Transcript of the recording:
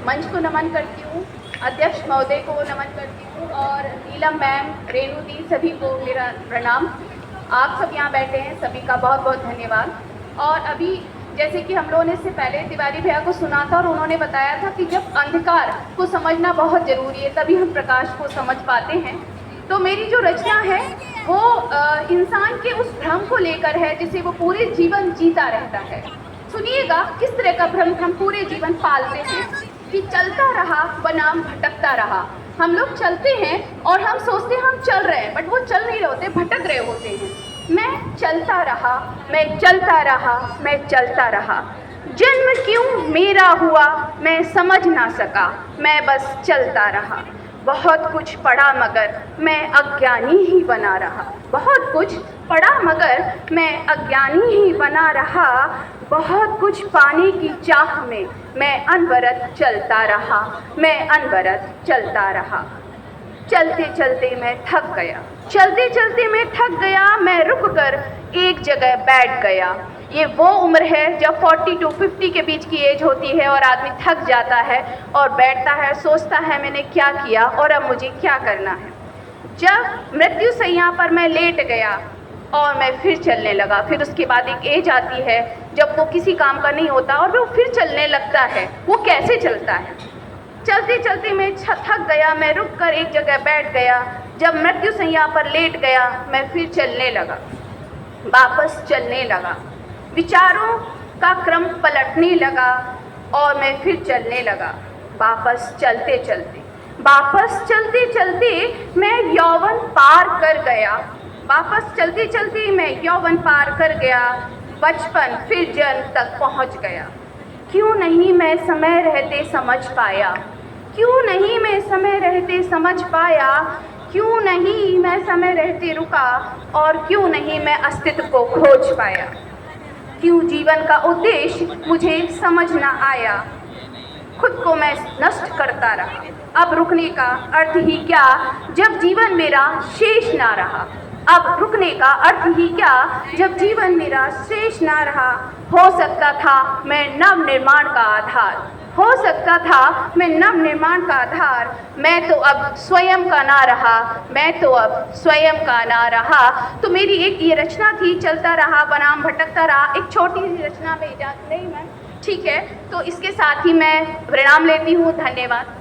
मंच को नमन करती हूँ, अध्यक्ष महोदय को नमन करती हूँ और नीलम मैम, रेणु दी, सभी को मेरा प्रणाम। आप सब यहाँ बैठे हैं, सभी का बहुत बहुत धन्यवाद। और अभी जैसे कि हम लोगों ने इससे पहले तिवारी भैया को सुना था और उन्होंने बताया था कि जब अंधकार को समझना बहुत ज़रूरी है तभी हम प्रकाश को समझ पाते हैं। तो मेरी जो रचना है वो इंसान के उस भ्रम को लेकर है जिसे वो पूरे जीवन जीता रहता है। सुनिएगा किस तरह का भ्रम हम पूरे जीवन पालते हैं कि चलता रहा बनाम भटकता रहा। हम लोग चलते हैं और हम सोचते हैं हम चल रहे हैं, बट वो चल नहीं रहे होते, भटक रहे होते हैं। मैं चलता रहा, मैं चलता रहा, मैं चलता रहा। जन्म क्यों मेरा हुआ मैं समझ ना सका, मैं बस चलता रहा। बहुत कुछ पढ़ा मगर मैं अज्ञानी ही बना रहा। बहुत कुछ पढ़ा मगर मैं अज्ञानी ही बना रहा। बहुत कुछ पाने की चाह में मैं अनवरत चलता रहा, मैं अनवरत चलता रहा। चलते चलते मैं थक गया, चलते चलते मैं थक गया, मैं रुक कर एक जगह बैठ गया। ये वो उम्र है जब 40 to 50 के बीच की एज होती है और आदमी थक जाता है और बैठता है, सोचता है मैंने क्या किया और अब मुझे क्या करना है। जब मृत्यु सैया पर मैं लेट गया और मैं फिर चलने लगा। फिर उसके बाद एक एज आती है जब वो किसी काम का नहीं होता और वो फिर चलने लगता है। वो कैसे चलता है? चलते चलते मैं थक गया, मैं रुक कर एक जगह बैठ गया। जब मृत्यु सैया पर लेट गया मैं फिर चलने लगा, वापस चलने लगा। विचारों का क्रम पलटने लगा और मैं फिर चलने लगा, वापस चलते चलते। वापस चलते चलते मैं यौवन पार कर गया। वापस चलते चलते मैं यौवन पार कर गया। बचपन फिर जन्म तक पहुंच गया। क्यों नहीं मैं समय रहते समझ पाया, क्यों नहीं मैं समय रहते समझ पाया। क्यों नहीं मैं समय रहते रुका और क्यों नहीं मैं अस्तित्व को खोज पाया। क्यों जीवन का उद्देश्य मुझे समझ ना आया, खुद को मैं नष्ट करता रहा। अब रुकने का अर्थ ही क्या जब जीवन मेरा शेष ना रहा। अब रुकने का अर्थ ही क्या जब जीवन मेरा शेष ना रहा। हो सकता था मैं नव निर्माण का आधार, हो सकता था मैं नव निर्माण का आधार। मैं तो अब स्वयं का ना रहा, मैं तो अब स्वयं का ना रहा। तो मेरी एक ये रचना थी, चलता रहा बनाम भटकता रहा। एक छोटी सी रचना में इजाज़त नहीं मैम, ठीक है। तो इसके साथ ही मैं विराम लेती हूँ। धन्यवाद।